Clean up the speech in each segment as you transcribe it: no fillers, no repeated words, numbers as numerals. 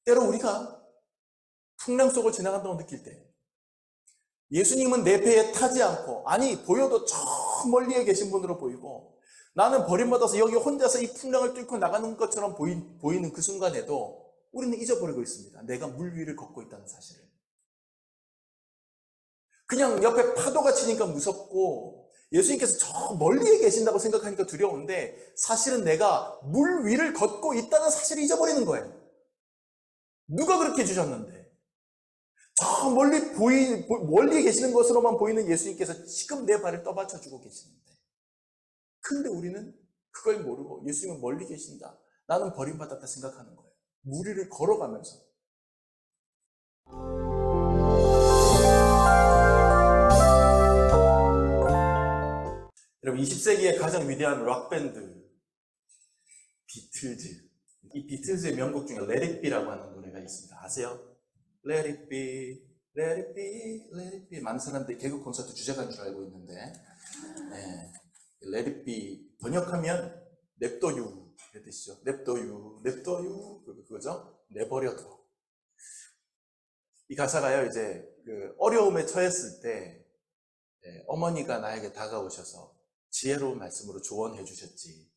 때로 우리가 풍랑 속을 지나간다고 느낄 때 예수님은 내 배에 타지 않고, 아니 보여도 저 멀리에 계신 분으로 보이고, 나는 버림받아서 여기 혼자서 이 풍랑을 뚫고 나가는 것처럼 보이는 그 순간에도 우리는 잊어버리고 있습니다. 내가 물 위를 걷고 있다는 사실을. 그냥 옆에 파도가 치니까 무섭고 예수님께서 저 멀리에 계신다고 생각하니까 두려운데, 사실은 내가 물 위를 걷고 있다는 사실을 잊어버리는 거예요. 누가 그렇게 해주셨는데, 저 멀리 계시는 것으로만 보이는 예수님께서 지금 내 발을 떠받쳐주고 계시는데, 근데 우리는 그걸 모르고 예수님은 멀리 계신다, 나는 버림받았다 생각하는 거예요. 물 위를 걸어가면서. 여러분, 20세기의 가장 위대한 락밴드 비틀즈, 이 비틀즈의 명곡 중에 Let It Be라고 하는 노래가 있습니다. 아세요? Let It Be, Let It Be, Let It Be. 많은 사람들이 개그 콘서트 주제가인 줄 알고 있는데, 네. Let It Be 번역하면 냅둬유 이런 뜻이죠. 냅둬유, 냅둬유, 그거죠. 내버려둬. 이 가사가요, 이제 그 어려움에 처했을 때 어머니가 나에게 다가오셔서 지혜로운 말씀으로 조언해 주셨지.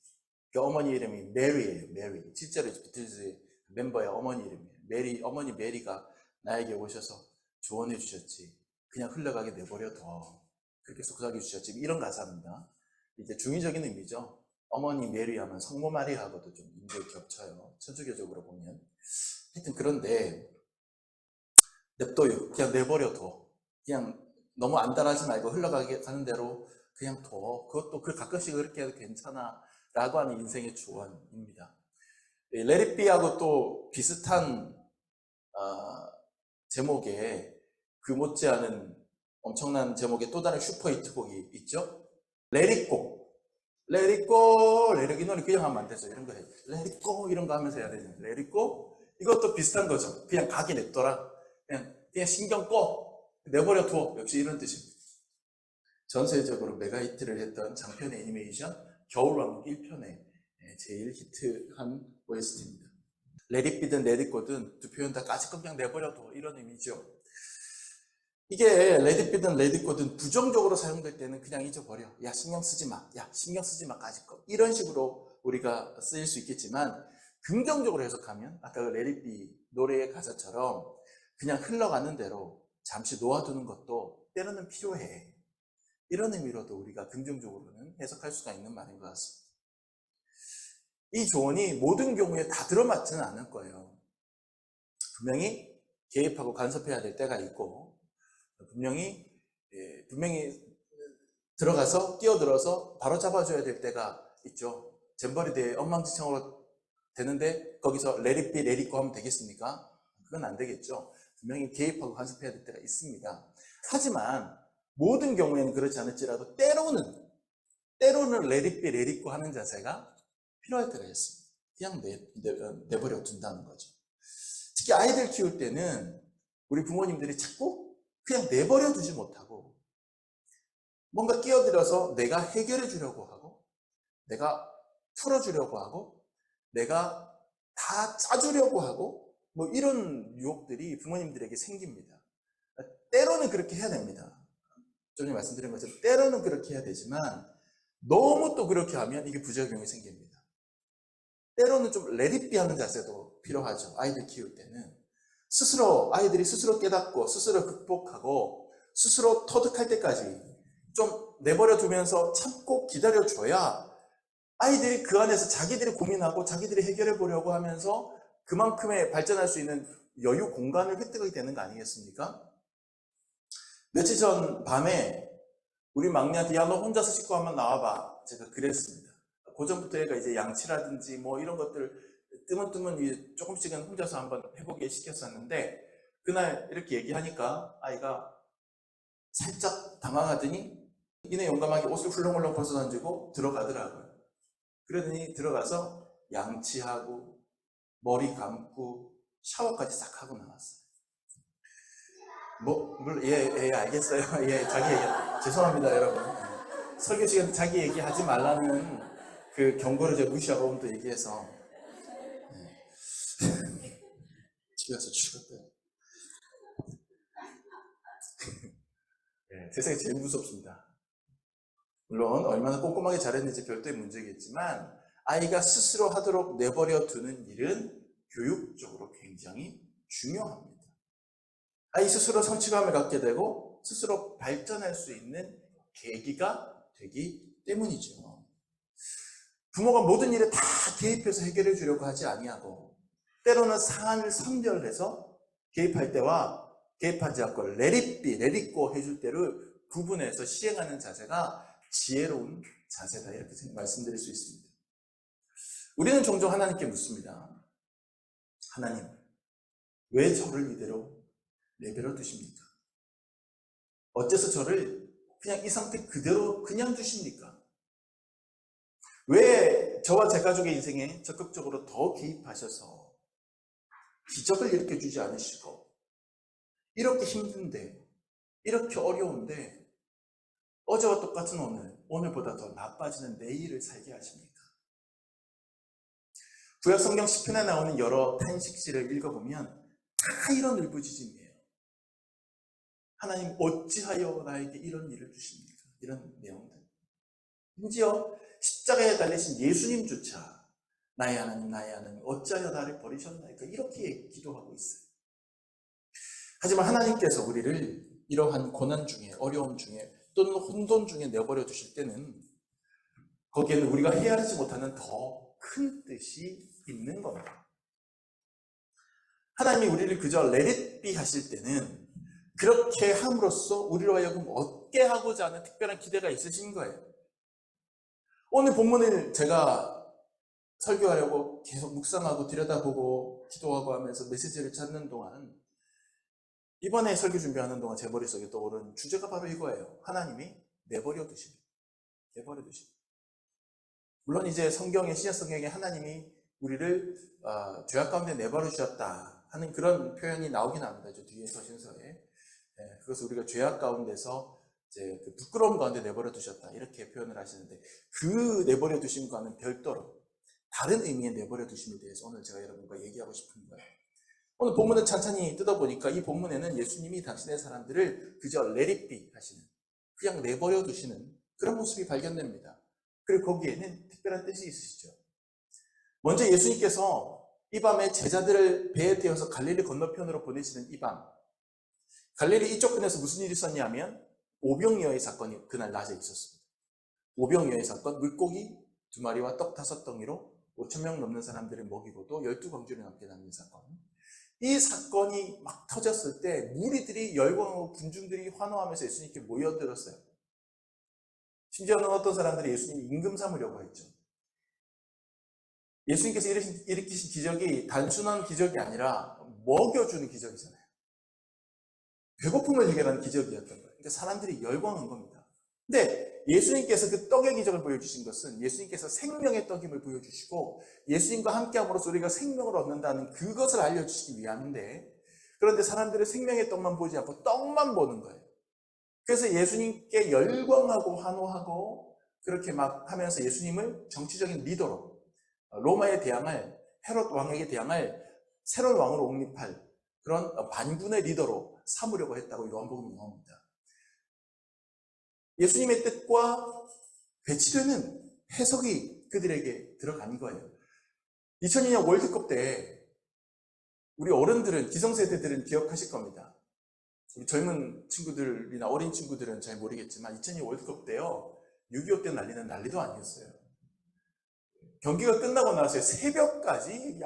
그 어머니 이름이 메리예요. 메리. 실제로 비틀즈 멤버의 어머니 이름이에요. 메리, 어머니 메리가 나에게 오셔서 조언해 주셨지. 그냥 흘러가게 내버려둬. 그렇게 속삭여 주셨지. 이런 가사입니다. 이제 중의적인 의미죠. 어머니 메리 하면 성모 마리아하고도 좀 인물이 겹쳐요. 천주교적으로 보면. 하여튼 그런데 냅둬요. 그냥 내버려둬. 그냥 너무 안달하지 말고 흘러가게 가는 대로 그냥 둬. 그것도 그 가끔씩 그렇게 해도 괜찮아 라고 하는 인생의 조언입니다. Let It Be하고 또 비슷한 제목의 그 못지않은 엄청난 제목의 또 다른 슈퍼히트곡이 있죠. Let It Go. Let It Go. Let It Go. 이 노래 그냥 하면 안 되죠. 이런 거 해요. Let It Go 이런 거 하면서 해야 되죠. Let It Go. 이것도 비슷한 거죠. 그냥 가게 냅둬라. 그냥 신경 꺼. 내버려 둬. 역시 이런 뜻입니다. 전 세계적으로 메가히트를 했던 장편 애니메이션 겨울왕국 1편의 제일 히트한 OST입니다. Let It Be든 Let It Go든 두 표현 다 까짓거 그냥 내버려둬, 이런 의미죠. 이게 Let It Be든 Let It Go든 부정적으로 사용될 때는 그냥 잊어버려. 야, 신경 쓰지 마. 야, 신경 쓰지 마, 까짓거. 이런 식으로 우리가 쓰일 수 있겠지만, 긍정적으로 해석하면 아까 그 Let It Be 노래의 가사처럼 그냥 흘러가는 대로 잠시 놓아두는 것도 때로는 필요해. 이런 의미로도 우리가 긍정적으로는 해석할 수가 있는 말인 것 같습니다. 이 조언이 모든 경우에 다 들어맞지는 않을 거예요. 분명히 개입하고 간섭해야 될 때가 있고, 분명히 들어가서 뛰어들어서 바로 잡아줘야 될 때가 있죠. 잼버리 대회 엉망진창으로 되는데 거기서 Let It Be, Let It Go 하면 되겠습니까? 그건 안 되겠죠. 분명히 개입하고 간섭해야 될 때가 있습니다. 하지만 모든 경우에는 그렇지 않을지라도 때로는 Let It Be, Let It Go 하는 자세가 필요할 때가 있습니다. 그냥 내버려 둔다는 거죠. 특히 아이들 키울 때는 우리 부모님들이 자꾸 그냥 내버려 두지 못하고 뭔가 끼어들어서 내가 해결해 주려고 하고, 내가 풀어주려고 하고, 내가 다 짜주려고 하고, 뭐 이런 유혹들이 부모님들에게 생깁니다. 때로는 그렇게 해야 됩니다. 좀 전에 말씀드린 것처럼 때로는 그렇게 해야 되지만 너무 또 그렇게 하면 이게 부작용이 생깁니다. 때로는 좀 Let It Be 하는 자세도 필요하죠. 아이들 키울 때는 아이들이 스스로 깨닫고 스스로 극복하고 스스로 터득할 때까지 좀 내버려 두면서 참고 기다려줘야 아이들이 그 안에서 자기들이 고민하고 자기들이 해결해 보려고 하면서 그만큼의 발전할 수 있는 여유 공간을 획득하게 되는 거 아니겠습니까? 며칠 전 밤에 우리 막내한테 야, 너 혼자서 씻고 한번 나와봐. 제가 그랬습니다. 그전부터 얘가 이제 양치라든지 뭐 이런 것들 뜨문뜨문 조금씩은 혼자서 한번 해보게 시켰었는데, 그날 이렇게 얘기하니까 아이가 살짝 당황하더니 이내 용감하게 옷을 훌렁훌렁 벗어던지고 들어가더라고요. 그러더니 들어가서 양치하고 머리 감고 샤워까지 싹 하고 나왔어요. 예, 알겠어요. 예, 자기 얘기. 죄송합니다, 여러분. 설교 시간에 자기 얘기 하지 말라는 그 경고를 제가 무시하고 또 얘기해서. 집에서 죽었대요. 네, 세상에 제일 무섭습니다. 물론 얼마나 꼼꼼하게 잘했는지 별도의 문제겠지만 아이가 스스로 하도록 내버려 두는 일은 교육적으로 굉장히 중요합니다. 아이 스스로 성취감을 갖게 되고 스스로 발전할 수 있는 계기가 되기 때문이죠. 부모가 모든 일에 다 개입해서 해결해 주려고 하지 아니하고 때로는 사안을 선별해서 개입할 때와 개입하지 않고 let it be, let it go 해줄 때를 구분해서 시행하는 자세가 지혜로운 자세다 이렇게 말씀드릴 수 있습니다. 우리는 종종 하나님께 묻습니다. 하나님, 왜 저를 이대로 내버려 두십니까? 어째서 저를 그냥 이 상태 그대로 그냥 두십니까? 왜 저와 제 가족의 인생에 적극적으로 더 개입하셔서 기적을 일으켜주지 않으시고 이렇게 힘든데 이렇게 어려운데 어제와 똑같은 오늘보다 더 나빠지는 내일을 살게 하십니까? 구약 성경 시편에 나오는 여러 탄식시를 읽어보면 다 이런 울부짖음이에요. 하나님 어찌하여 나에게 이런 일을 주십니까? 이런 내용들. 심지어 십자가에 달리신 예수님조차 나의 하나님 어찌하여 나를 버리셨나이까 이렇게 기도하고 있어요. 하지만 하나님께서 우리를 이러한 고난 중에 어려움 중에 또는 혼돈 중에 내버려 두실 때는 거기에는 우리가 헤아리지 못하는 더 큰 뜻이 있는 겁니다. 하나님이 우리를 그저 let it be 하실 때는 그렇게 함으로써 우리로 하여금 얻게 하고자 하는 특별한 기대가 있으신 거예요. 오늘 본문을 제가 설교하려고 계속 묵상하고 들여다보고 기도하고 하면서 메시지를 찾는 동안 이번에 설교 준비하는 동안 제 머릿속에 떠오른 주제가 바로 이거예요. 하나님이 내버려 두십니다. 내버려 두십니다. 물론 이제 성경의 신약 성경에 하나님이 우리를 죄악 가운데 내버려 주셨다 하는 그런 표현이 나오긴 합니다. 저 뒤에 서신서에. 그것을 우리가 죄악 가운데서 이제 그 부끄러움 가운데 내버려 두셨다 이렇게 표현을 하시는데 그 내버려 두심과는 별도로 다른 의미의 내버려 두심에 대해서 오늘 제가 여러분과 얘기하고 싶은 거예요. 오늘 본문을 찬찬히 뜯어보니까 이 본문에는 예수님이 당신의 사람들을 그저 let it be 하시는 그냥 내버려 두시는 그런 모습이 발견됩니다. 그리고 거기에는 특별한 뜻이 있으시죠. 먼저 예수님께서 이 밤에 제자들을 배에 태워서 갈릴리 건너편으로 보내시는 이 밤 갈릴리 이쪽 편에서 무슨 일이 있었냐면 오병이어의 사건이 그날 낮에 있었습니다. 오병이어의 사건, 물고기 2마리와 떡 5덩이로 5,000명 넘는 사람들을 먹이고도 12광주를 남게 남긴 사건. 이 사건이 막 터졌을 때 무리들이 열광하고 군중들이 환호하면서 예수님께 모여들었어요. 심지어는 어떤 사람들이 예수님 임금 삼으려고 했죠. 예수님께서 일으키신 기적이 단순한 기적이 아니라 먹여주는 기적이잖아요. 배고픔을 해결하는 기적이었던 거예요. 그러니까 사람들이 열광한 겁니다. 근데 예수님께서 그 떡의 기적을 보여주신 것은 예수님께서 생명의 떡임을 보여주시고 예수님과 함께함으로써 우리가 생명을 얻는다는 그것을 알려주시기 위함인데 그런데 사람들은 생명의 떡만 보지 않고 떡만 보는 거예요. 그래서 예수님께 열광하고 환호하고 그렇게 막 하면서 예수님을 정치적인 리더로 로마에 대항할 헤롯 왕에게 대항할 새로운 왕으로 옹립할 그런 반군의 리더로 삼으려고 했다고 요한복음이 나옵니다. 예수님의 뜻과 배치되는 해석이 그들에게 들어간 거예요. 2002년 월드컵 때 우리 어른들은 기성세대들은 기억하실 겁니다. 우리 젊은 친구들이나 어린 친구들은 잘 모르겠지만 2002년 월드컵 때요 6.25 때 난리는 난리도 아니었어요. 경기가 끝나고 나서 새벽까지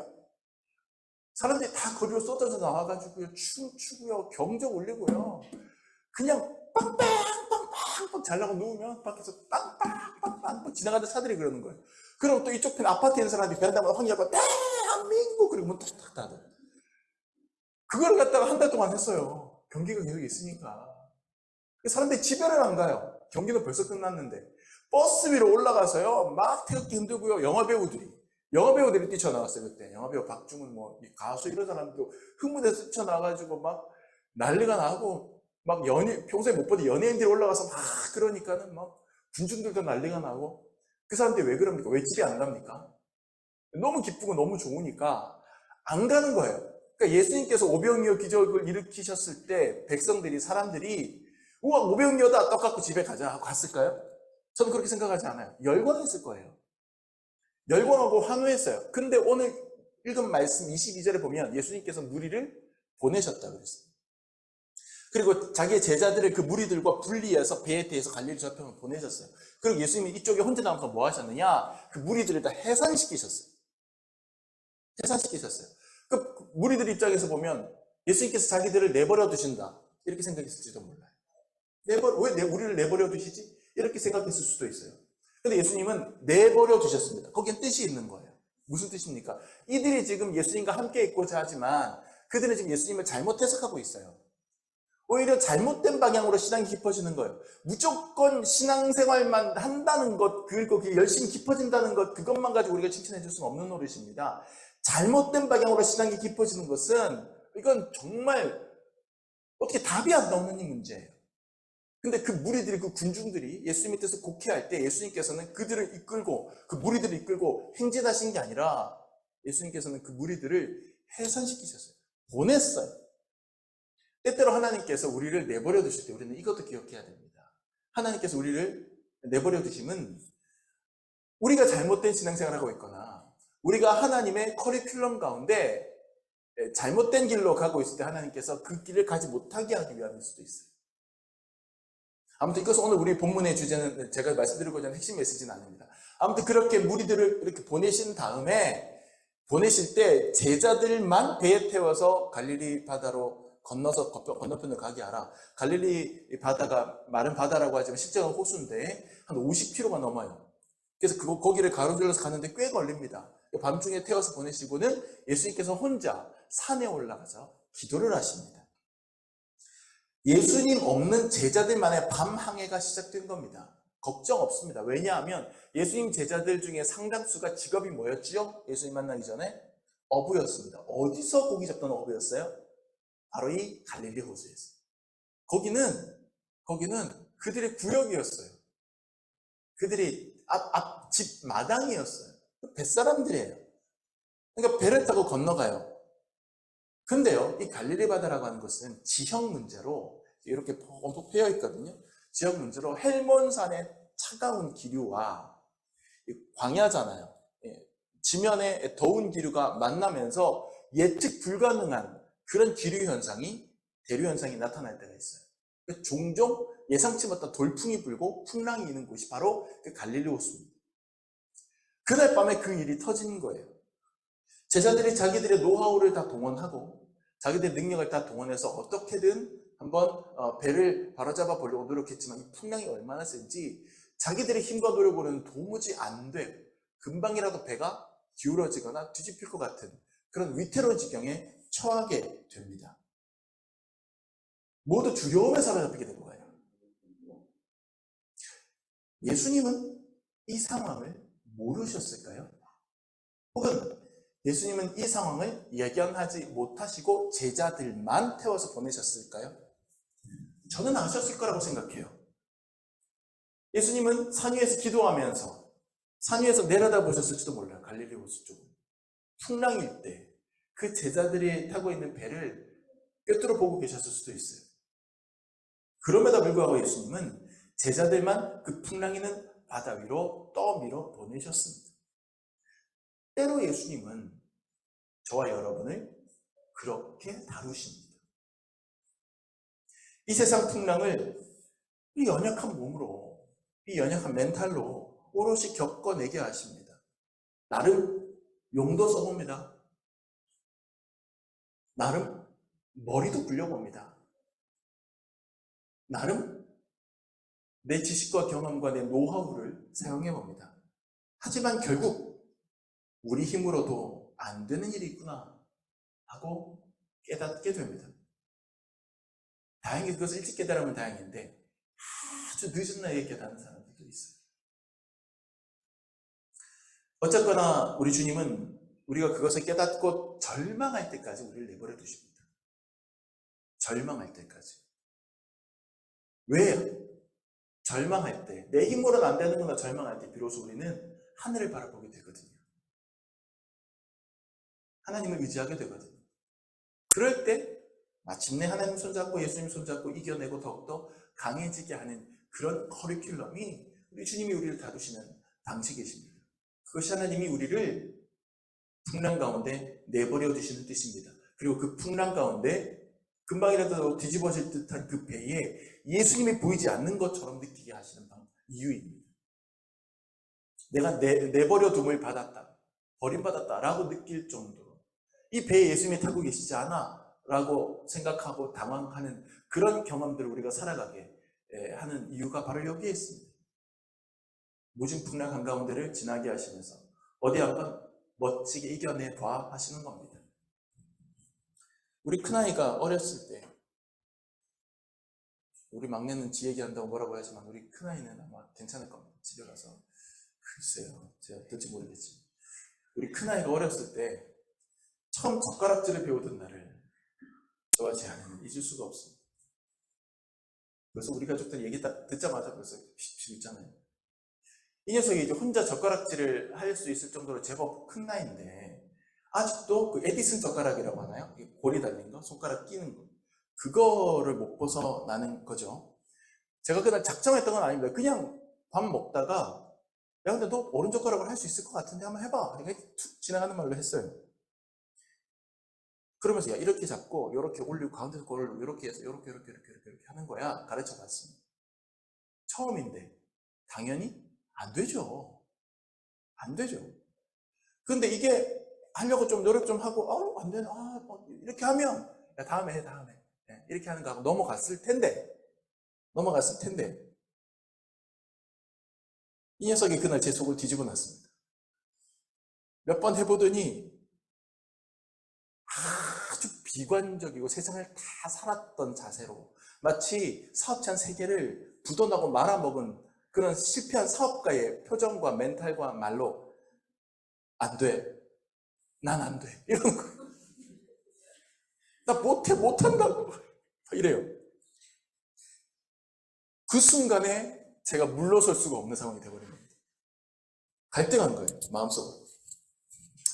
사람들이 다 거리로 쏟아져 나와가지고요 춤추고요 경적 울리고요 그냥 빵빵빵빵빵 잘라고 누우면 밖에서 빵빵빵빵 지나가는 차들이 그러는 거예요. 그럼 또 이쪽 편 아파트에 있는 사람들이 베란다마다 확 열고 대한민국 그리고 문 탁탁 닫아. 그걸 갖다가 한 달 동안 했어요. 경기가 계속 있으니까. 사람들이 집에를 안 가요. 경기는 벌써 끝났는데. 버스 위로 올라가서요. 막 태극기 흔들고요. 영화배우들이 뛰쳐나왔어요. 그때. 영화배우 박중훈, 가수 이런 사람도 흥분해서 뛰쳐나와가지고 막 난리가 나고 막 평소에 못 보던 연예인들이 올라가서 막 그러니까는 막 군중들도 난리가 나고 그 사람들이 왜 그럽니까? 왜 집에 안 갑니까? 너무 기쁘고 너무 좋으니까 안 가는 거예요. 그러니까 예수님께서 오병이어 기적을 일으키셨을 때 백성들이, 사람들이 우와, 오병이어다, 떡 갖고 집에 가자 하고 갔을까요? 저는 그렇게 생각하지 않아요. 열광했을 거예요. 열광하고 환호했어요. 근데 오늘 읽은 말씀 22절에 보면 예수님께서 무리를 보내셨다 그랬어요. 그리고 자기의 제자들을 그 무리들과 분리해서 배에 대해서 갈릴리 저편으로 보내셨어요. 그리고 예수님이 이쪽에 혼자 남아서 뭐 하셨느냐? 그 무리들을 다 해산시키셨어요. 해산시키셨어요. 그 무리들 입장에서 보면 예수님께서 자기들을 내버려 두신다, 이렇게 생각했을지도 몰라요. 왜 우리를 내버려 두시지? 이렇게 생각했을 수도 있어요. 근데 예수님은 내버려 두셨습니다. 거기엔 뜻이 있는 거예요. 무슨 뜻입니까? 이들이 지금 예수님과 함께 있고자 하지만 그들은 지금 예수님을 잘못 해석하고 있어요. 오히려 잘못된 방향으로 신앙이 깊어지는 거예요. 무조건 신앙생활만 한다는 것, 그리고 그게 열심히 깊어진다는 것, 그것만 가지고 우리가 칭찬해 줄 수는 없는 노릇입니다. 잘못된 방향으로 신앙이 깊어지는 것은 이건 정말 어떻게 답이 안 나오는 문제예요. 근데 그 무리들이, 그 군중들이 예수님의 뜻을 곡해할 때 예수님께서는 그들을 이끌고, 그 무리들을 이끌고 행진하신 게 아니라 예수님께서는 그 무리들을 해산시키셨어요. 보냈어요. 때때로 하나님께서 우리를 내버려 두실 때 우리는 이것도 기억해야 됩니다. 하나님께서 우리를 내버려 두심은 우리가 잘못된 신앙생활을 하고 있거나 우리가 하나님의 커리큘럼 가운데 잘못된 길로 가고 있을 때 하나님께서 그 길을 가지 못하게 하기 위함일 수도 있어요. 아무튼 이것은 오늘 우리 본문의 주제는 제가 말씀드리고자 하는 핵심 메시지는 아닙니다. 아무튼 그렇게 무리들을 이렇게 보내신 다음에, 보내실 때 제자들만 배에 태워서 갈릴리 바다로 건너서 건너편을 가게 하라. 갈릴리 바다가 마른 바다라고 하지만 실제로는 호수인데 한 50km가 넘어요. 그래서 거기를 가로질러서 가는데 꽤 걸립니다. 밤중에 태워서 보내시고는 예수님께서 혼자 산에 올라가서 기도를 하십니다. 예수님 없는 제자들만의 밤 항해가 시작된 겁니다. 걱정 없습니다. 왜냐하면 예수님 제자들 중에 상당수가 직업이 뭐였지요? 예수님 만나기 전에 어부였습니다. 어디서 고기 잡던 어부였어요? 바로 이 갈릴리 호수였어요. 거기는 그들의 구역이었어요. 그들이 집 마당이었어요. 뱃사람들이에요. 그러니까 배를 타고 건너가요. 근데요, 이 갈릴리 바다라고 하는 것은 지형 문제로 이렇게 엄청 패여 있거든요. 지형 문제로 헬몬산의 차가운 기류와 광야잖아요. 지면의 더운 기류가 만나면서 예측 불가능한 그런 기류 현상이, 대류 현상이 나타날 때가 있어요. 종종 예상치 못한 돌풍이 불고 풍랑이 있는 곳이 바로 그 갈릴리 호수입니다. 그날 밤에 그 일이 터진 거예요. 제자들이 자기들의 노하우를 다 동원하고 자기들의 능력을 다 동원해서 어떻게든 한번 배를 바로잡아 보려고 노력했지만 이 풍랑이 얼마나 센지 자기들의 힘과 노력으로는 도무지 안 돼요. 금방이라도 배가 기울어지거나 뒤집힐 것 같은 그런 위태로운 지경에 처하게 됩니다. 모두 두려움에 사로잡히게 된 거예요. 예수님은 이 상황을 모르셨을까요? 혹은 예수님은 이 상황을 예견하지 못하시고 제자들만 태워서 보내셨을까요? 저는 아셨을 거라고 생각해요. 예수님은 산 위에서 기도하면서 산 위에서 내려다보셨을지도 몰라요. 갈릴리 호수 쪽은. 풍랑일 때 그 제자들이 타고 있는 배를 꿰뚫어 보고 계셨을 수도 있어요. 그럼에도 불구하고 예수님은 제자들만 그 풍랑이는 바다 위로 떠밀어 보내셨습니다. 때로 예수님은 저와 여러분을 그렇게 다루십니다. 이 세상 풍랑을 이 연약한 몸으로, 이 연약한 멘탈로 오롯이 겪어내게 하십니다. 나름 용도 써봅니다. 나름 머리도 굴려봅니다. 나름 내 지식과 경험과 내 노하우를 사용해봅니다. 하지만 결국 우리 힘으로도 안 되는 일이 있구나 하고 깨닫게 됩니다. 다행히 그것을 일찍 깨달으면 다행인데 아주 늦은 나이에 깨닫는 사람들도 있어요. 어쨌거나 우리 주님은 우리가 그것을 깨닫고 절망할 때까지 우리를 내버려 두십니다. 절망할 때까지. 왜요? 절망할 때, 내 힘으로는 안 되는구나 절망할 때 비로소 우리는 하늘을 바라보게 되거든요. 하나님을 의지하게 되거든요. 그럴 때 마침내 하나님 손잡고 예수님 손잡고 이겨내고 더욱더 강해지게 하는 그런 커리큘럼이 우리 주님이 우리를 다루시는 방식이십니다. 그것이 하나님이 우리를 풍랑 가운데 내버려 두시는 뜻입니다. 그리고 그 풍랑 가운데 금방이라도 뒤집어질 듯한 그 배에 예수님이 보이지 않는 것처럼 느끼게 하시는 이유입니다. 내가 내버려 둠을 받았다, 버림받았다 라고 느낄 정도로 이 배에 예수님이 타고 계시지 않아 라고 생각하고 당황하는 그런 경험들을 우리가 살아가게 하는 이유가 바로 여기에 있습니다. 모진 풍랑 한가운데를 지나게 하시면서 어디 한번 멋지게 이겨내 봐 하시는 겁니다. 우리 큰아이가 어렸을 때, 우리 막내는 지 얘기한다고 뭐라고 하지만 우리 큰아이는 아마 괜찮을 겁니다. 집에 가서. 글쎄요, 제가 들지 모르겠지만 우리 큰아이가 어렸을 때 처음 젓가락질을 배우던 날을 좋아하지 않으면 잊을 수가 없습니다. 그래서 우리 가족들 얘기 딱 듣자마자 벌써 피식 있잖아요. 이 녀석이 이제 혼자 젓가락질을 할 수 있을 정도로 제법 큰 나이인데 아직도 그 에디슨 젓가락이라고 하나요? 고리 달린 거, 손가락 끼는 거, 그거를 못 벗어나는 거죠. 제가 그날 작정했던 건 아닙니다. 그냥 밥 먹다가 야 근데 너 오른젓가락을 할 수 있을 것 같은데 한번 해봐. 그러니까 툭 지나가는 말로 했어요. 그러면서 야 이렇게 잡고 이렇게 올리고 가운데서 골을 이렇게 해서 이렇게 하는 거야. 가르쳐 봤습니다. 처음인데 당연히 안 되죠. 안 되죠. 근데 이게 하려고 좀 노력 좀 하고 안 되네. 이렇게 하면 야 다음에 해 다음에 이렇게 하는 거 하고 넘어갔을 텐데 이 녀석이 그날 제 속을 뒤집어 놨습니다. 몇 번 해보더니 아주 비관적이고 세상을 다 살았던 자세로 마치 사업체 한 3개를 부도나고 말아먹은 그런 실패한 사업가의 표정과 멘탈과 말로 안 돼. 난 안 돼. 이러는 거예요. 나 못한다고. 이래요. 그 순간에 제가 물러설 수가 없는 상황이 되어버린 겁니다. 갈등한 거예요. 마음속으로.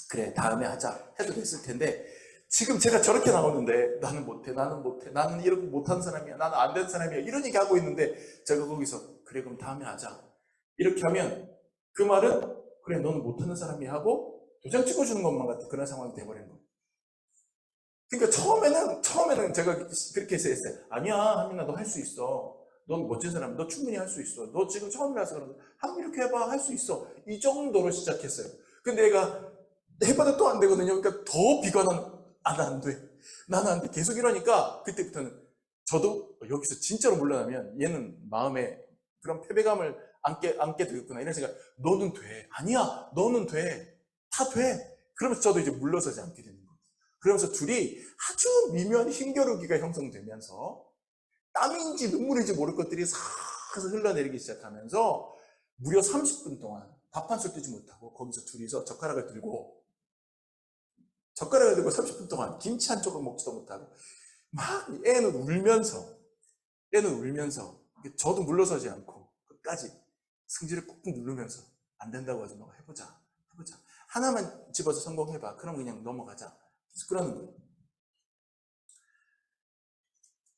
그래 다음에 하자 해도 됐을 텐데 지금 제가 저렇게 나오는데 나는 못해 나는 이렇게 못하는 사람이야 나는 안 되는 사람이야 이런 얘기 하고 있는데 제가 거기서 그래 그럼 다음에 하자 이렇게 하면 그 말은 그래 너는 못하는 사람이야 하고 도장 찍어주는 것만 같은 그런 상황이 돼버린 거예요. 그러니까 처음에는 제가 그렇게 했어요. 아니야 하민아 너 할 수 있어. 넌 멋진 사람이야. 너 충분히 할 수 있어. 너 지금 처음이라서 그런 거 한번 이렇게 해봐 할 수 있어. 이 정도로 시작했어요. 근데 얘가 해봐도 또 안 되거든요. 그러니까 더 비관하는 나는 안 돼. 나는 안 돼. 계속 이러니까 그때부터는 저도 여기서 진짜로 물러나면 얘는 마음에 그런 패배감을 안게 되겠구나 이런 생각. 너는 돼. 아니야. 너는 돼. 다 돼. 그러면서 저도 이제 물러서지 않게 되는 거예요. 그러면서 둘이 아주 미묘한 힘겨루기가 형성되면서 땀인지 눈물인지 모를 것들이 싹 흘러내리기 시작하면서 무려 30분 동안 밥 한 술 뜨지 못하고 거기서 둘이서 젓가락을 들고 30분 동안 김치 한 조각 먹지도 못하고 막 애는 울면서 저도 물러서지 않고 끝까지 승질을 꾹꾹 누르면서 안 된다고 하지 말고 해보자 하나만 집어서 성공해봐 그럼 그냥 넘어가자 그러는 거예요.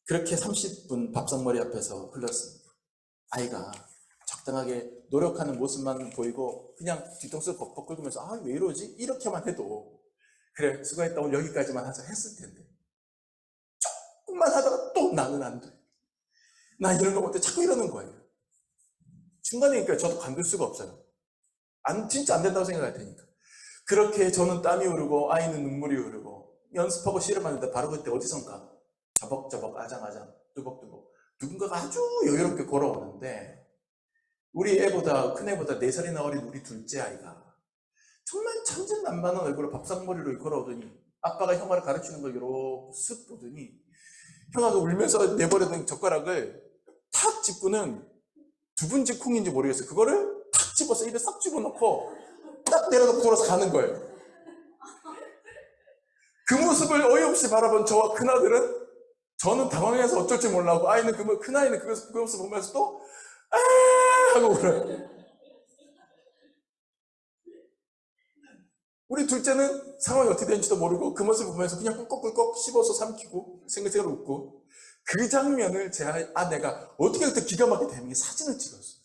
그렇게 30분 밥상머리 앞에서 흘렀습니다. 아이가 적당하게 노력하는 모습만 보이고 그냥 뒤통수 벅벅 긁으면서 왜 이러지? 이렇게만 해도 그래 수고했다 오늘 여기까지만 하자 했을 텐데 조금만 하다가 또 나는 안 돼. 나 이런 거 못해 자꾸 이러는 거예요. 중간에 그러니까 저도 관둘 수가 없어요. 진짜 안 된다고 생각할 테니까. 그렇게 저는 땀이 흐르고 아이는 눈물이 흐르고 연습하고 씨름하는데 바로 그때 어디선가 저벅저벅 아장아장 뚜벅뚜벅 누군가가 아주 여유롭게 걸어오는데 우리 애보다 큰 애보다 4살이나 어린 우리 둘째 아이가 정말 천진난만한 얼굴로 밥상머리로 걸어오더니 아빠가 형아를 가르치는 걸 이렇게 쓱 보더니 형아가 울면서 내버려둔 젓가락을 탁 짚고는 두분지 콩인지 모르겠어요. 그거를 탁 집어서 입에 싹 집어넣고 딱 내려놓고 돌아서 가는 거예요. 그 모습을 어이없이 바라본 저와 큰아들은 저는 당황해서 어쩔 줄 몰라고 아이는 큰아이는 그 모습 보면서 또 하고 울어요. 우리 둘째는 상황이 어떻게 되는지도 모르고 그 모습을 보면서 그냥 꿀꺽꿀꺽 씹어서 삼키고 생글생글 웃고, 그 장면을 제 아내가 어떻게 그렇게 기가 막히게 대명이 사진을 찍었어요.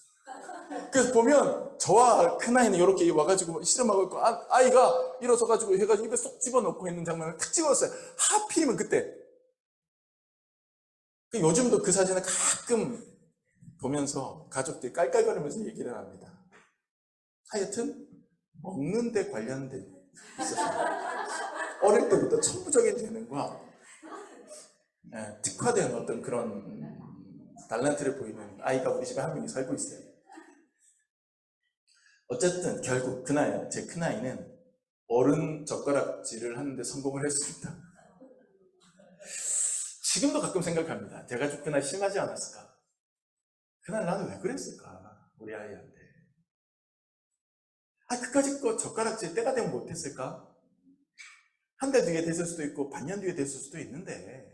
그래서 보면 저와 큰아이는 이렇게 와가지고 씨름하고 있고, 아이가 일어서가지고 해가지고 입에 쏙 집어넣고 있는 장면을 탁 찍었어요. 하필이면 그때. 요즘도 그 사진을 가끔 보면서 가족들이 깔깔거리면서 얘기를 합니다. 하여튼 먹는 데 관련된 있어서 어릴 때부터 천부적인 재능과 특화된 어떤 그런 달란트를 보이는 아이가 우리 집에 한 명이 살고 있어요. 어쨌든 결국 그날 제 큰아이는 어른 젓가락질을 하는데 성공을 했습니다. 지금도 가끔 생각합니다. 제가 좀 그날 심하지 않았을까? 그날 나는 왜 그랬을까? 우리 아이한테. 그까짓 거 젓가락질 때가 되면 못했을까? 한 달 뒤에 됐을 수도 있고 반년 뒤에 됐을 수도 있는데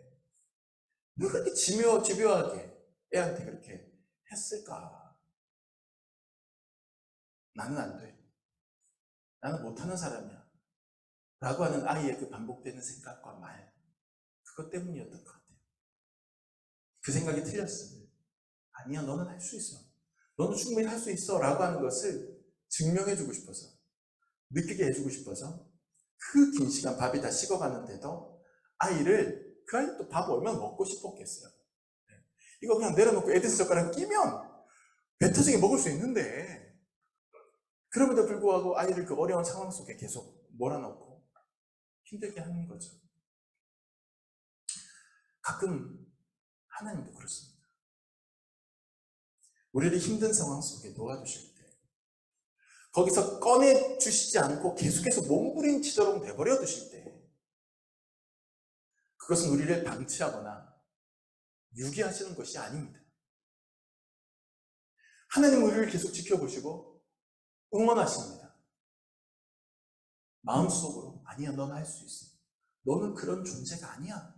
왜 그렇게 집요하게 애한테 그렇게 했을까? 나는 안 돼. 나는 못하는 사람이야. 라고 하는 아이의 그 반복되는 생각과 말, 그것 때문이었던 것 같아요. 그 생각이 틀렸어요. 아니야, 너는 할 수 있어. 너는 충분히 할 수 있어. 라고 하는 것을 증명해주고 싶어서, 느끼게 해주고 싶어서 그 긴 시간 밥이 다 식어가는데도 그 아이 또 밥 얼마나 먹고 싶었겠어요. 이거 그냥 내려놓고 에디슨 젓가락 끼면 배 터지게 먹을 수 있는데, 그럼에도 불구하고 아이를 그 어려운 상황 속에 계속 몰아넣고 힘들게 하는 거죠. 가끔 하나님도 그렇습니다. 우리를 힘든 상황 속에 놓아두실 때, 거기서 꺼내주시지 않고 계속해서 몸부림치도록 내버려 두실 때, 그것은 우리를 방치하거나 유기하시는 것이 아닙니다. 하나님은 우리를 계속 지켜보시고 응원하십니다. 마음속으로 아니야, 넌 할 수 있어. 너는 그런 존재가 아니야.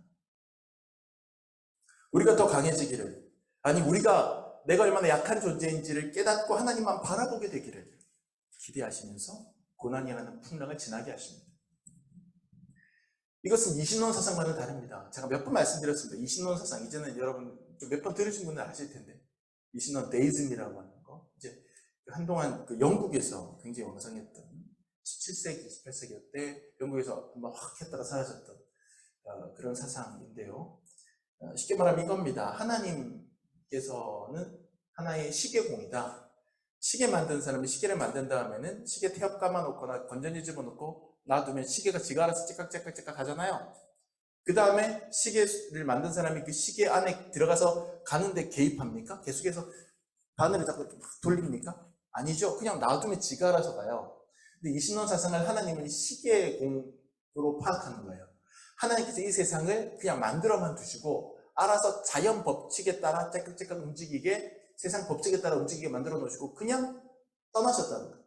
우리가 더 강해지기를, 아니 내가 얼마나 약한 존재인지를 깨닫고 하나님만 바라보게 되기를 기대하시면서 고난이라는 풍랑을 지나게 하십니다. 이것은 이신론 사상과는 다릅니다. 제가 몇 번 말씀드렸습니다. 이신론 사상, 이제는 여러분 몇 번 들으신 분은 아실 텐데, 이신론 데이즘이라고 하는 거, 이제 한동안 그 영국에서 굉장히 왕성했던 17세기, 18세기 때 영국에서 한번 확 했다가 사라졌던 그런 사상인데요. 쉽게 말하면 이겁니다. 하나님께서는 하나의 시계공이다. 시계 만든 사람이 시계를 만든 다음에는 시계 태엽 감아놓거나 건전지 집어넣고 놔두면 시계가 지가 알아서 찌깍찌깍찌깍 하잖아요. 그 다음에 시계를 만든 사람이 그 시계 안에 들어가서 가는데 개입합니까? 계속해서 바늘을 자꾸 막 돌립니까? 아니죠. 그냥 놔두면 지가 알아서 가요. 근데 이 신론 사상을 하나님은 시계공으로 파악하는 거예요. 하나님께서 이 세상을 그냥 만들어만 두시고 알아서 자연 법칙에 따라 째깍째깍 움직이게, 세상 법칙에 따라 움직이게 만들어 놓으시고 그냥 떠나셨다는 거예요.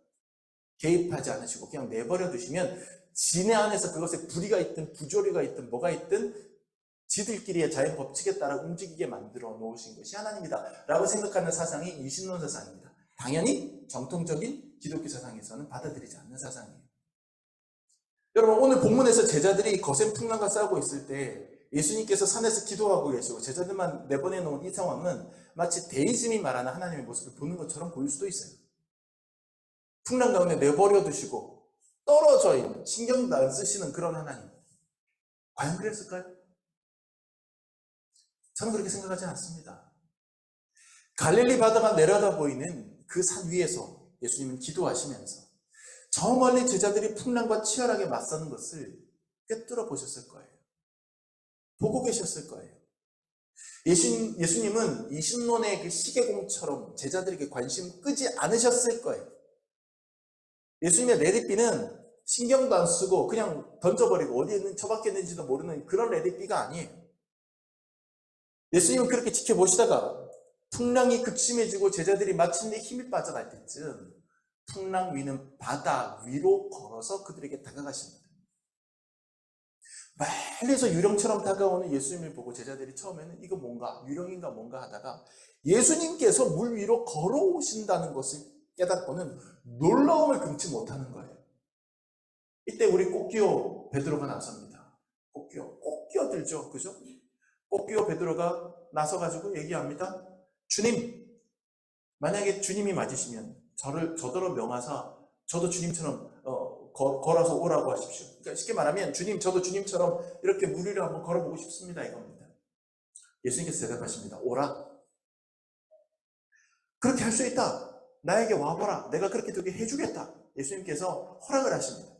개입하지 않으시고 그냥 내버려 두시면 지네 안에서 그것에 불의가 있든 부조리가 있든 뭐가 있든 지들끼리의 자연 법칙에 따라 움직이게 만들어 놓으신 것이 하나님이다 라고 생각하는 사상이 이신론 사상입니다. 당연히 정통적인 기독교 사상에서는 받아들이지 않는 사상이에요. 여러분, 오늘 본문에서 제자들이 거센 풍랑과 싸우고 있을 때 예수님께서 산에서 기도하고 계시고 제자들만 내보내놓은 이 상황은 마치 데이즘이 말하는 하나님의 모습을 보는 것처럼 보일 수도 있어요. 풍랑 가운데 내버려 두시고 떨어져 있는, 신경도 안 쓰시는 그런 하나님. 과연 그랬을까요? 저는 그렇게 생각하지 않습니다. 갈릴리 바다가 내려다 보이는 그 산 위에서 예수님은 기도하시면서 저 멀리 제자들이 풍랑과 치열하게 맞서는 것을 꿰뚫어 보셨을 거예요. 보고 계셨을 거예요. 예수님은 이 신론의 그 시계공처럼 제자들에게 관심 끄지 않으셨을 거예요. 예수님의 레디비는 신경도 안 쓰고 그냥 던져버리고 어디에 있는 처박혀 있는지도 모르는 그런 레디비가 아니에요. 예수님은 그렇게 지켜보시다가 풍랑이 극심해지고 제자들이 마침내 힘이 빠져갈 때쯤 풍랑 위는 바다 위로 걸어서 그들에게 다가가십니다. 멀리서 유령처럼 다가오는 예수님을 보고 제자들이 처음에는 이거 뭔가 유령인가 뭔가 하다가 예수님께서 물 위로 걸어오신다는 것을 깨닫고는 놀라움을 금치 못하는 거예요. 이때 우리 꽃기호 베드로가 나섭니다. 꼭 끼어들죠. 그죠? 꽃기호 베드로가 나서가지고 얘기합니다. 주님, 만약에 주님이 맞으시면 저더러 명하사 저도 주님처럼 걸어서 오라고 하십시오. 그러니까 쉽게 말하면 주님, 저도 주님처럼 이렇게 물 위를 한번 걸어보고 싶습니다. 이겁니다. 예수님께서 대답하십니다. 오라. 그렇게 할 수 있다. 나에게 와보라. 내가 그렇게 되게 해주겠다. 예수님께서 허락을 하십니다.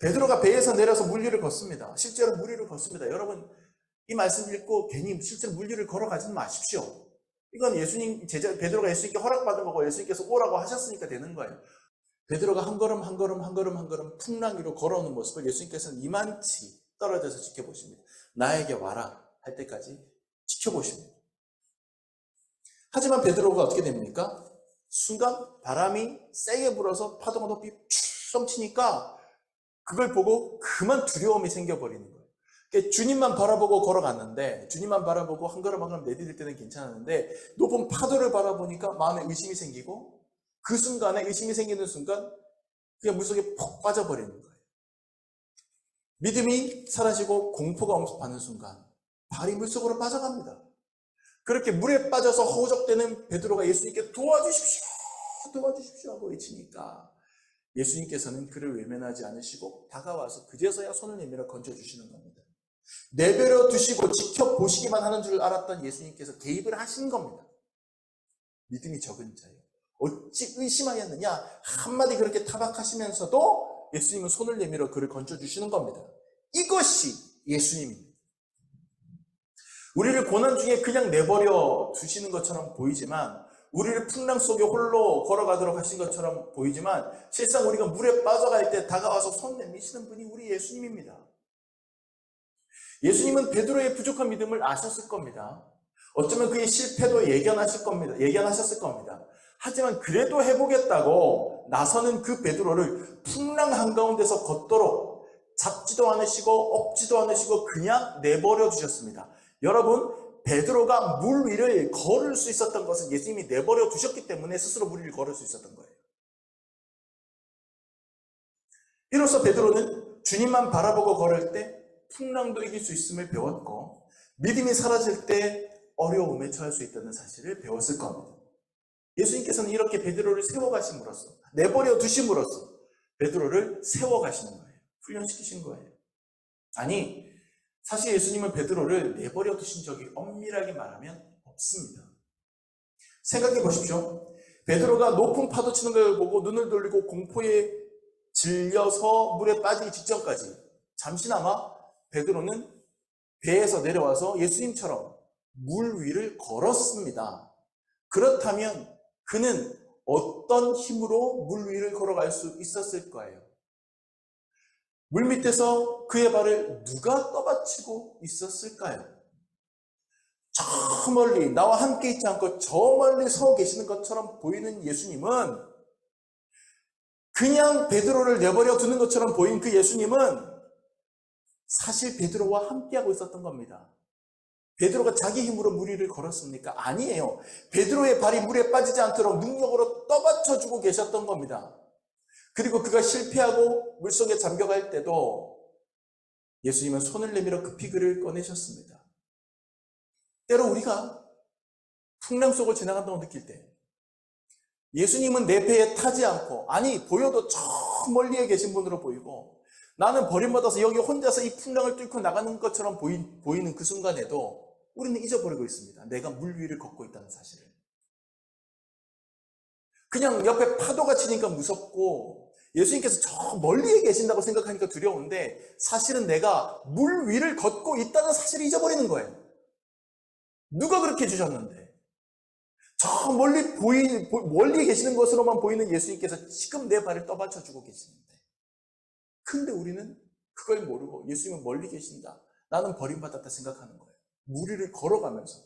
베드로가 배에서 내려서 물 위를 걷습니다. 실제로 물 위를 걷습니다. 여러분, 이 말씀 읽고 괜히 실제로 물 위를 걸어가지는 마십시오. 이건 베드로가 예수님께 허락받은 거고 예수님께서 오라고 하셨으니까 되는 거예요. 베드로가 한 걸음 한 걸음 풍랑 위로 걸어오는 모습을 예수님께서는 이만치 떨어져서 지켜보십니다. 나에게 와라 할 때까지 지켜보십니다. 하지만 베드로가 어떻게 됩니까? 순간 바람이 세게 불어서 파도가 높이 쭉 치니까 그걸 보고 그만 두려움이 생겨버리는 거예요. 그러니까 주님만 바라보고 걸어갔는데, 주님만 바라보고 한 걸음 한 걸음 내디딜 때는 괜찮았는데 높은 파도를 바라보니까 마음에 의심이 생기고, 그 순간에 의심이 생기는 순간 그냥 물속에 푹 빠져버리는 거예요. 믿음이 사라지고 공포가 엄습하는 순간 발이 물속으로 빠져갑니다. 그렇게 물에 빠져서 허우적대는 베드로가 예수님께 도와주십시오 하고 외치니까 예수님께서는 그를 외면하지 않으시고 다가와서 그제서야 손을 내밀어 건져주시는 겁니다. 내버려 두시고 지켜보시기만 하는 줄 알았던 예수님께서 개입을 하신 겁니다. 믿음이 적은 자요, 어찌 의심하였느냐 한마디 그렇게 타박하시면서도 예수님은 손을 내밀어 그를 건져주시는 겁니다. 이것이 예수님입니다. 우리를 고난 중에 그냥 내버려 두시는 것처럼 보이지만, 우리를 풍랑 속에 홀로 걸어가도록 하신 것처럼 보이지만, 실상 우리가 물에 빠져갈 때 다가와서 손 내미시는 분이 우리 예수님입니다. 예수님은 베드로의 부족한 믿음을 아셨을 겁니다. 어쩌면 그의 실패도 예견하셨을 겁니다. 하지만 그래도 해보겠다고 나서는 그 베드로를 풍랑 한가운데서 걷도록 잡지도 않으시고 업지도 않으시고 그냥 내버려 두셨습니다. 여러분, 베드로가 물 위를 걸을 수 있었던 것은 예수님이 내버려 두셨기 때문에 스스로 물 위를 걸을 수 있었던 거예요. 이로써 베드로는 주님만 바라보고 걸을 때 풍랑도 이길 수 있음을 배웠고, 믿음이 사라질 때 어려움에 처할 수 있다는 사실을 배웠을 겁니다. 예수님께서는 이렇게 베드로를 세워가심으로써, 내버려 두심으로써 베드로를 세워가시는 거예요. 훈련시키신 거예요. 아니, 사실 예수님은 베드로를 내버려 두신 적이 엄밀하게 말하면 없습니다. 생각해 보십시오. 베드로가 높은 파도 치는 걸 보고 눈을 돌리고 공포에 질려서 물에 빠지기 직전까지 잠시나마 베드로는 배에서 내려와서 예수님처럼 물 위를 걸었습니다. 그렇다면 그는 어떤 힘으로 물 위를 걸어갈 수 있었을 거예요? 물 밑에서 그의 발을 누가 떠받치고 있었을까요? 저 멀리, 나와 함께 있지 않고 저 멀리 서 계시는 것처럼 보이는 예수님은, 그냥 베드로를 내버려 두는 것처럼 보인 그 예수님은 사실 베드로와 함께하고 있었던 겁니다. 베드로가 자기 힘으로 물 위를 걸었습니까? 아니에요. 베드로의 발이 물에 빠지지 않도록 능력으로 떠받쳐주고 계셨던 겁니다. 그리고 그가 실패하고 물속에 잠겨갈 때도 예수님은 손을 내밀어 급히 그를 꺼내셨습니다. 때로 우리가 풍랑 속을 지나간다고 느낄 때 예수님은 내 배에 타지 않고, 아니 보여도 저 멀리에 계신 분으로 보이고, 나는 버림받아서 여기 혼자서 이 풍랑을 뚫고 나가는 것처럼 보이는 그 순간에도 우리는 잊어버리고 있습니다. 내가 물 위를 걷고 있다는 사실을. 그냥 옆에 파도가 치니까 무섭고 예수님께서 저 멀리에 계신다고 생각하니까 두려운데, 사실은 내가 물 위를 걷고 있다는 사실을 잊어버리는 거예요. 누가 그렇게 해주셨는데, 저 멀리 계시는 것으로만 보이는 예수님께서 지금 내 발을 떠받쳐주고 계시는데, 근데 우리는 그걸 모르고 예수님은 멀리 계신다, 나는 버림받았다 생각하는 거예요. 물 위를 걸어가면서.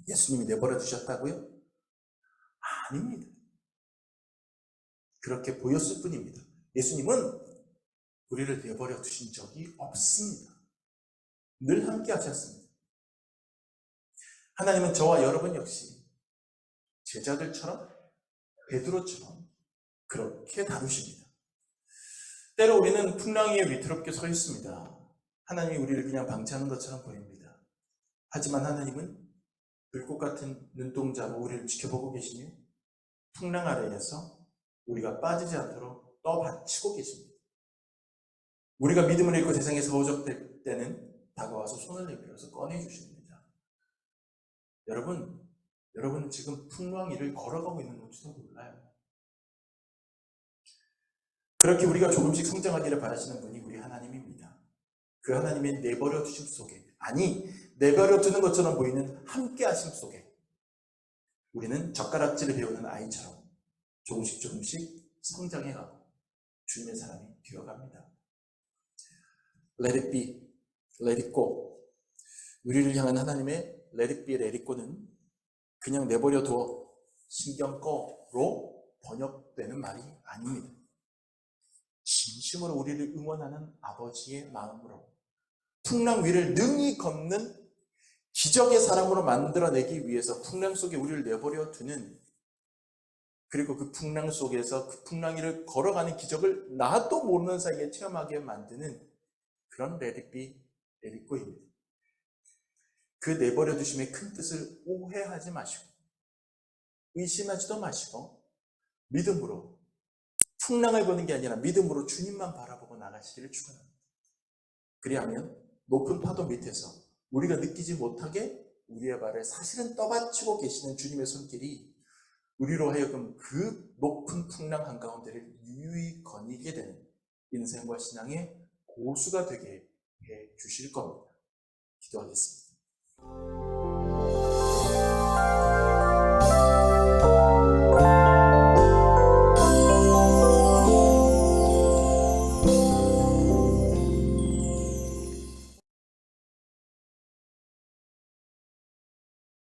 예수님이 내버려 두셨다고요? 아닙니다. 그렇게 보였을 뿐입니다. 예수님은 우리를 내버려 두신 적이 없습니다. 늘 함께 하셨습니다. 하나님은 저와 여러분 역시 제자들처럼, 베드로처럼 그렇게 다루십니다. 때로 우리는 풍랑 위에 위태롭게 서 있습니다. 하나님이 우리를 그냥 방치하는 것처럼 보입니다. 하지만 하나님은 불꽃 같은 눈동자로 우리를 지켜보고 계시며 풍랑 아래에서 우리가 빠지지 않도록 떠받치고 계십니다. 우리가 믿음을 잃고 세상에서 허우적될 때는 다가와서 손을 내밀어서 꺼내주십니다. 여러분은 지금 풍랑 위를 걸어가고 있는 건지도 몰라요. 그렇게 우리가 조금씩 성장하기를 바라시는 분이 우리 하나님입니다. 그 하나님의 내버려 두심 속에, 아니 내버려 두는 것처럼 보이는 함께 하심 속에 우리는 젓가락질을 배우는 아이처럼 조금씩 성장해가고 주님의 사람이 되어갑니다. Let it be, let it go. 우리를 향한 하나님의 let it be, let it go는 그냥 내버려 두어 신경 꺼로 번역되는 말이 아닙니다. 진심으로 우리를 응원하는 아버지의 마음으로 풍랑 위를 능히 걷는 기적의 사람으로 만들어내기 위해서 풍랑 속에 우리를 내버려 두는, 그리고 그 풍랑 속에서 그 풍랑 위를 걸어가는 기적을 나도 모르는 사이에 체험하게 만드는 그런 let it be, let it go입니다. 그 내버려 두심의 큰 뜻을 오해하지 마시고 의심하지도 마시고 믿음으로, 풍랑을 보는 게 아니라 믿음으로 주님만 바라보고 나가시기를 축원합니다. 그리하면 높은 파도 밑에서 우리가 느끼지 못하게 우리의 발을 사실은 떠받치고 계시는 주님의 손길이 우리로 하여금 그 높은 풍랑 한가운데를 유유히 거니게 되는 인생과 신앙의 고수가 되게 해 주실 겁니다. 기도하겠습니다.